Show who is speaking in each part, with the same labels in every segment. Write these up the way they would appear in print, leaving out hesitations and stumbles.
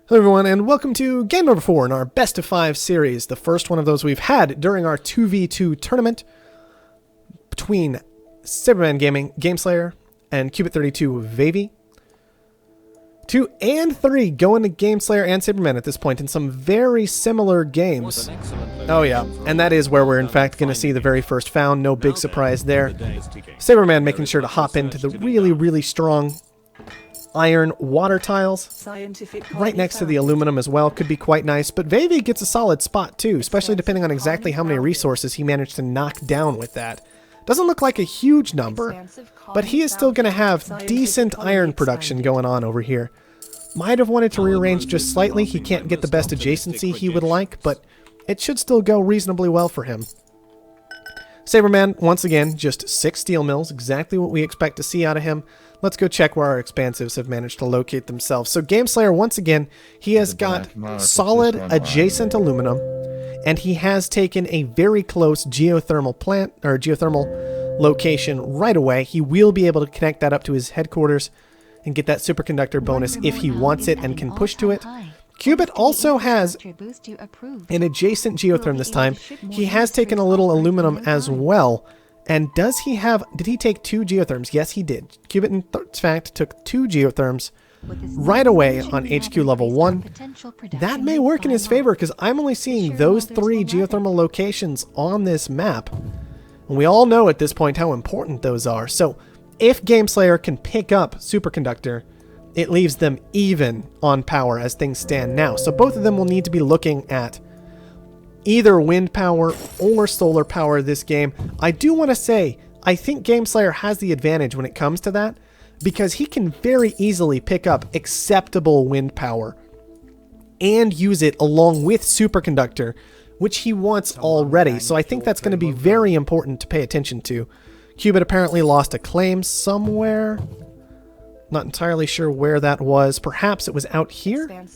Speaker 1: Hello everyone, and welcome to game number 4 in our best of 5 series, the first one of those we've had during our 2v2 tournament between Saberman Gaming, Gameslayer, and Cubit32 Veivi. 2 and 3 going to Gameslayer and Saberman at this point in some very similar games. Oh yeah, and that is where we're in fact going to see the very first found, no big surprise there. Saberman making sure to hop into the really strong iron water tiles right next to the aluminum as well. Could be quite nice, but Veivi gets a solid spot too, especially depending on exactly how many resources he managed to knock down with that. Doesn't look like a huge number, but he is still going to have decent iron production going on over here. Might have wanted to rearrange just slightly. He can't get the best adjacency he would like, but it should still go reasonably well for him. Saberman, once again, just 6 steel mills, exactly what we expect to see out of him. Let's go check where our expansives have managed to locate themselves. So Gameslayer, once again, he has got solid adjacent aluminum, and he has taken a very close geothermal plant, or geothermal location right away. He will be able to connect that up to his headquarters and get that superconductor bonus if he wants it and can push to it. Cubit also has an adjacent geotherm this time. He has taken a little aluminum as well. And did he take 2 geotherms? Yes, he did. Cubit, in fact, took 2 geotherms right away on HQ level 1. That may work in his favor because I'm only seeing those 3 geothermal locations on this map. And we all know at this point how important those are. So if Gameslayer can pick up superconductor, it leaves them even on power as things stand now. So both of them will need to be looking at either wind power or solar power this game. I do want to say, I think Gameslayer has the advantage when it comes to that, because he can very easily pick up acceptable wind power and use it along with superconductor, which he wants already. So I think that's going to be very important to pay attention to. Cubit apparently lost a claim somewhere. Not entirely sure where that was. Perhaps it was out here?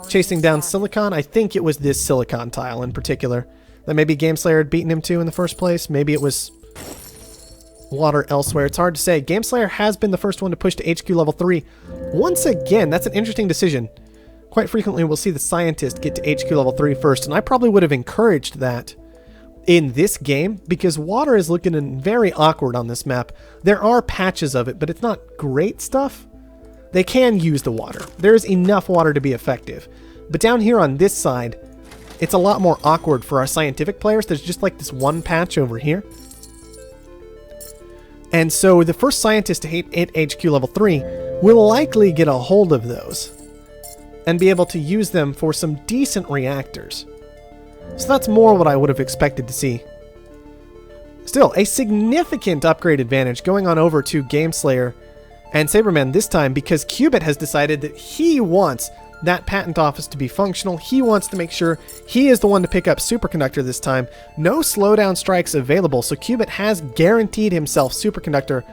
Speaker 1: Chasing down silicon? I think it was this silicon tile in particular that maybe Gameslayer had beaten him to in the first place. Maybe it was water elsewhere. It's hard to say. Gameslayer has been the first one to push to HQ level 3. Once again, that's an interesting decision. Quite frequently we'll see the scientist get to HQ level 3 first, and I probably would have encouraged that in this game, because water is looking very awkward on this map. There are patches of it, but it's not great stuff. They can use the water. There's enough water to be effective. But down here on this side, it's a lot more awkward for our scientific players. There's just like this one patch over here. And so the first scientist to hit HQ level 3 will likely get a hold of those and be able to use them for some decent reactors. So that's more what I would have expected to see. Still, a significant upgrade advantage going on over to Gameslayer and Saberman this time, because Cubit has decided that he wants that patent office to be functional. He wants to make sure he is the one to pick up superconductor this time. No slowdown strikes available, so Cubit has guaranteed himself superconductor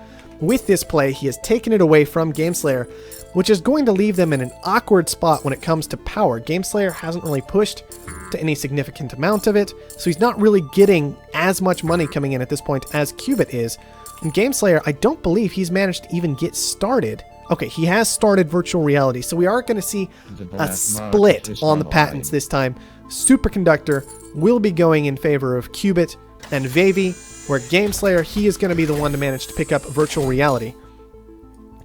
Speaker 1: with this play. He has taken it away from Gameslayer, which is going to leave them in an awkward spot when it comes to power. Gameslayer hasn't really pushed to any significant amount of it, so he's not really getting as much money coming in at this point as Cubit is. And Gameslayer, I don't believe he's managed to even get started. Okay, he has started virtual reality, so we are going to see a split on the patents this time. Superconductor will be going in favor of Cubit and Veivi, where Gameslayer, he is going to be the one to manage to pick up virtual reality.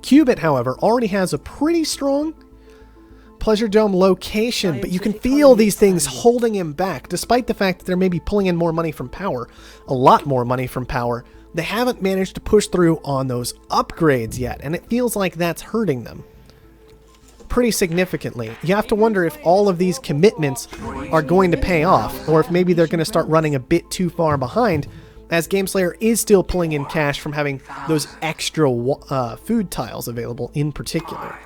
Speaker 1: Cubit, however, already has a pretty strong Pleasure Dome location, but you can feel these things holding him back, despite the fact that they're maybe pulling in more money from power, a lot more money from power. They haven't managed to push through on those upgrades yet, and it feels like that's hurting them pretty significantly. You have to wonder if all of these commitments are going to pay off, or if maybe they're going to start running a bit too far behind, as Gameslayer is still pulling in cash from having those extra food tiles available in particular.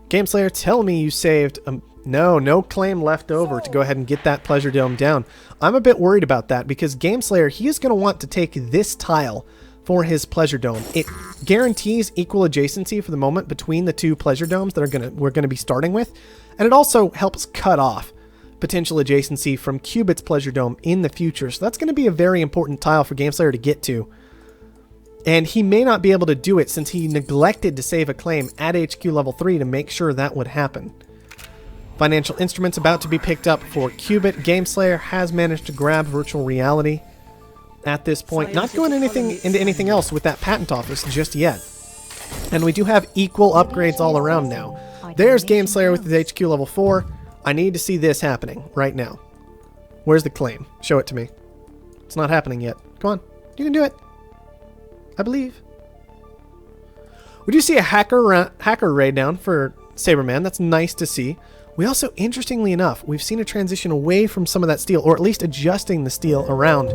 Speaker 1: Gameslayer, tell me you saved... No claim left over to go ahead and get that Pleasure Dome down. I'm a bit worried about that, because Gameslayer, he is going to want to take this tile for his Pleasure Dome. It guarantees equal adjacency for the moment between the 2 Pleasure Domes that we're going to be starting with, and it also helps cut off potential adjacency from Cubit's Pleasure Dome in the future. So that's going to be a very important tile for Gameslayer to get to. And he may not be able to do it since he neglected to save a claim at HQ level 3 to make sure that would happen. Financial instruments about to be picked up for Cubit. Gameslayer has managed to grab virtual reality at this point. Not going into anything else with that patent office just yet. And we do have equal upgrades all around now. There's Gameslayer with his HQ level 4. I need to see this happening right now. Where's the claim? Show it to me. It's not happening yet. Come on. You can do it. I believe. We do see a hacker raid down for Saberman. That's nice to see. We also, interestingly enough, we've seen a transition away from some of that steel, or at least adjusting the steel around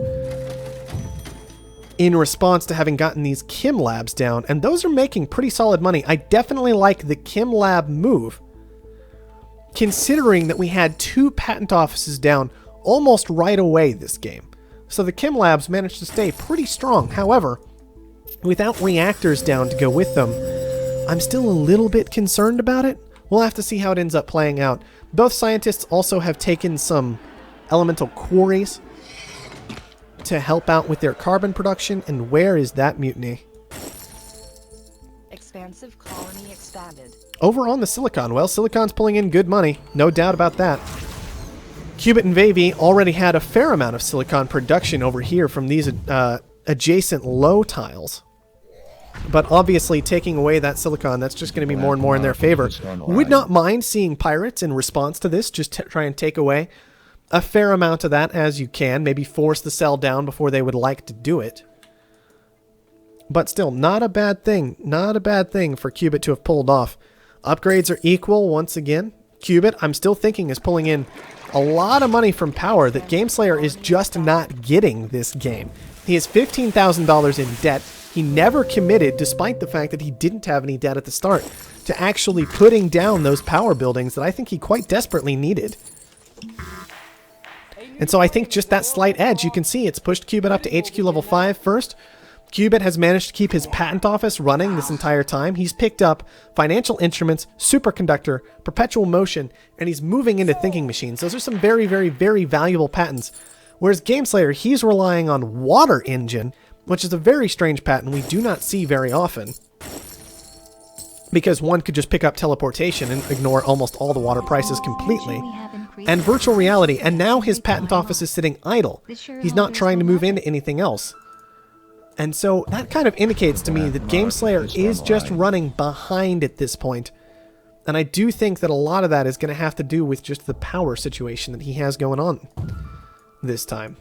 Speaker 1: in response to having gotten these Chem Labs down, and those are making pretty solid money. I definitely like the Chem Lab move, considering that we had 2 patent offices down almost right away this game. So the Chem Labs managed to stay pretty strong. However, without reactors down to go with them, I'm still a little bit concerned about it. We'll have to see how it ends up playing out. Both scientists also have taken some elemental quarries to help out with their carbon production. And where is that mutiny?
Speaker 2: Expansive colony expanded.
Speaker 1: Over on the Silicon. Well, Silicon's pulling in good money. No doubt about that. Cubit and Veivi already had a fair amount of Silicon production over here from these adjacent low tiles. But obviously, taking away that Silicon, that's just going to be more and more in their favor. Would not mind seeing pirates in response to this, just try and take away a fair amount of that as you can. Maybe force the cell down before they would like to do it. But still, not a bad thing. Not a bad thing for Cubit to have pulled off. Upgrades are equal once again. Cubit, I'm still thinking, is pulling in a lot of money from power that Gameslayer is just not getting this game. He has $15,000 in debt. He never committed, despite the fact that he didn't have any debt at the start, to actually putting down those power buildings that I think he quite desperately needed. And so I think just that slight edge, you can see it's pushed Cubit up to HQ level 5 first. Cubit has managed to keep his patent office running this entire time. He's picked up financial instruments, superconductor, perpetual motion, and he's moving into thinking machines. Those are some very, very, very valuable patents. Whereas Gameslayer, he's relying on water engine, which is a very strange patent we do not see very often. Because one could just pick up teleportation and ignore almost all the water prices completely. And virtual reality, and now his patent office is sitting idle. He's not trying to move into anything else. And so that kind of indicates to me that Gameslayer is just running behind at this point. And I do think that a lot of that is going to have to do with just the power situation that he has going on this time.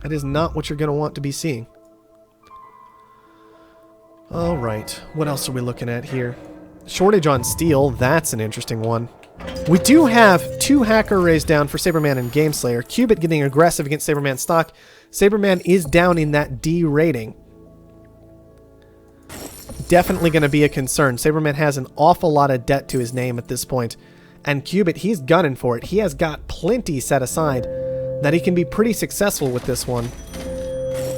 Speaker 1: That is not what you're going to want to be seeing. Alright, what else are we looking at here? Shortage on steel, that's an interesting one. We do have 2 hacker raids down for Saberman and Gameslayer. Cubit getting aggressive against Saberman's stock. Saberman is down in that D rating. Definitely going to be a concern. Saberman has an awful lot of debt to his name at this point. And Cubit, he's gunning for it. He has got plenty set aside that he can be pretty successful with this one.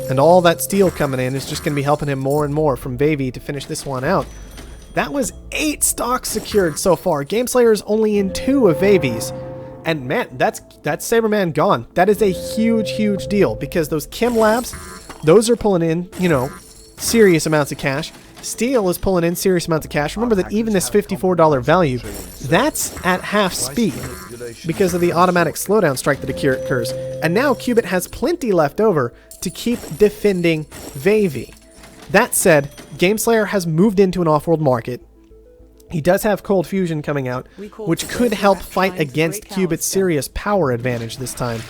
Speaker 1: And all that steel coming in is just going to be helping him more and more from Veivi to finish this one out. That was 8 stocks secured so far. Gameslayer is only in 2 of Veivi's. And man, that's Saberman gone. That is a huge, huge deal because those Chem Labs, those are pulling in, you know, serious amounts of cash. Steel is pulling in serious amounts of cash. Remember that even this $54 value, that's at half speed because of the automatic slowdown strike that occurs. And now Cubit has plenty left over to keep defending Veivi. That said, Gameslayer has moved into an off-world market. He does have Cold Fusion coming out, which could help fight against Cubit's serious power advantage this time.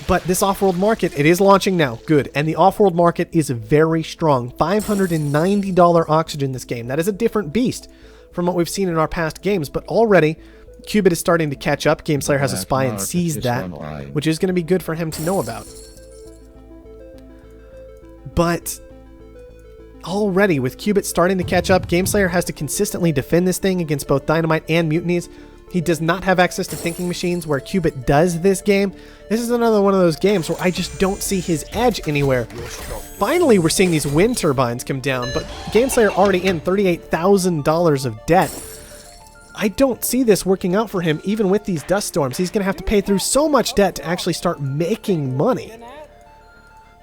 Speaker 1: But this off-world market, it is launching now. Good. And the off-world market is very strong. $590 oxygen this game. That is a different beast from what we've seen in our past games. But already, Cubit is starting to catch up. Gameslayer has a spy and sees that, which is going to be good for him to know about. But already, with Cubit starting to catch up, Gameslayer has to consistently defend this thing against both Dynamite and Mutinies. He does not have access to thinking machines where Cubit does this game. This is another one of those games where I just don't see his edge anywhere. Finally, we're seeing these wind turbines come down, but Gameslayer already in $38,000 of debt. I don't see this working out for him even with these dust storms. He's going to have to pay through so much debt to actually start making money.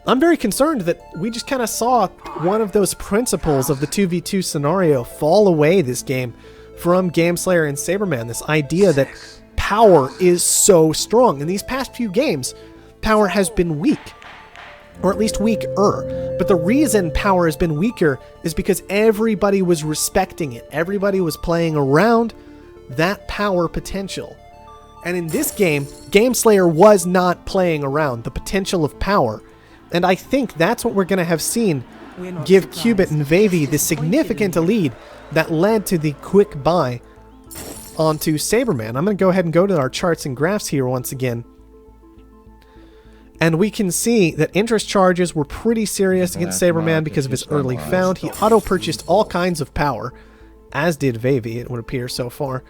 Speaker 1: I'm very concerned that we just kind of saw one of those principles of the 2v2 scenario fall away this game from Gameslayer and Saberman. This idea that power is so strong. In these past few games, power has been weak, or at least weaker. But the reason power has been weaker is because everybody was respecting it. Everybody was playing around that power potential. And in this game, Gameslayer was not playing around the potential of power. And I think that's what we're going to have seen give Cubit and Veivi the significant lead that led to the quick buy onto Saberman. I'm going to go ahead and go to our charts and graphs here once again. And we can see that interest charges were pretty serious against Saberman because of his early found. He auto-purchased all kinds of power, as did Veivi, it would appear so far.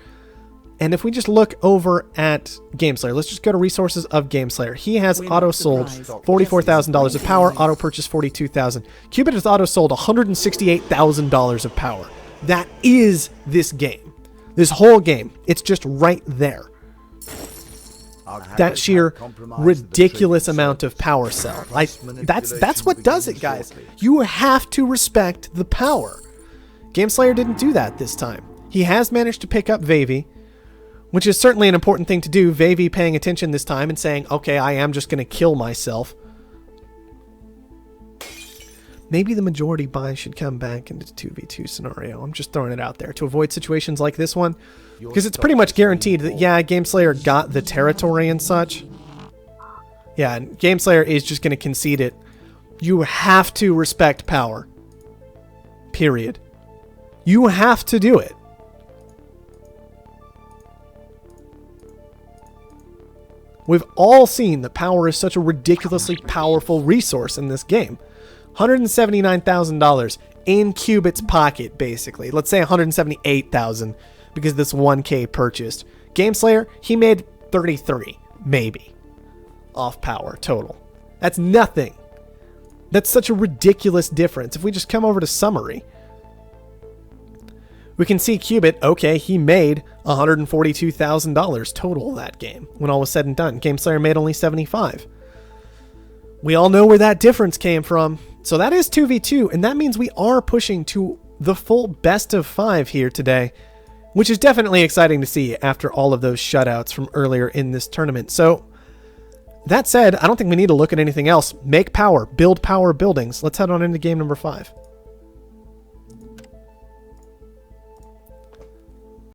Speaker 1: And if we just look over at Gameslayer, let's just go to resources of Gameslayer. He has auto-sold $44,000 of power, auto-purchased $42,000. Cubit has auto-sold $168,000 of power. That is this game. This whole game. It's just right there. That sheer ridiculous amount of power sell. That's what does it, guys. You have to respect the power. Gameslayer didn't do that this time. He has managed to pick up Veivi, which is certainly an important thing to do. Veivi paying attention this time and saying, okay, I am just going to kill myself. Maybe the majority buy should come back into the 2v2 scenario. I'm just throwing it out there to avoid situations like this one. Because it's pretty much guaranteed that, yeah, Gameslayer got the territory and such. Yeah, and Gameslayer is just going to concede it. You have to respect power. Period. You have to do it. We've all seen that power is such a ridiculously powerful resource in this game. $179,000 in Cubit's pocket, basically. Let's say $178,000 because this 1K purchased. Gameslayer, he made 33, maybe, off power total. That's nothing. That's such a ridiculous difference. If we just come over to summary, we can see Cubit, okay, he made $142,000 total that game when all was said and done. Gameslayer made only 75. We all know where that difference came from. So that is 2v2, and that means we are pushing to the full best of 5 here today, which is definitely exciting to see after all of those shutouts from earlier in this tournament. So that said, I don't think we need to look at anything else. Make power, build power buildings. Let's head on into game number 5.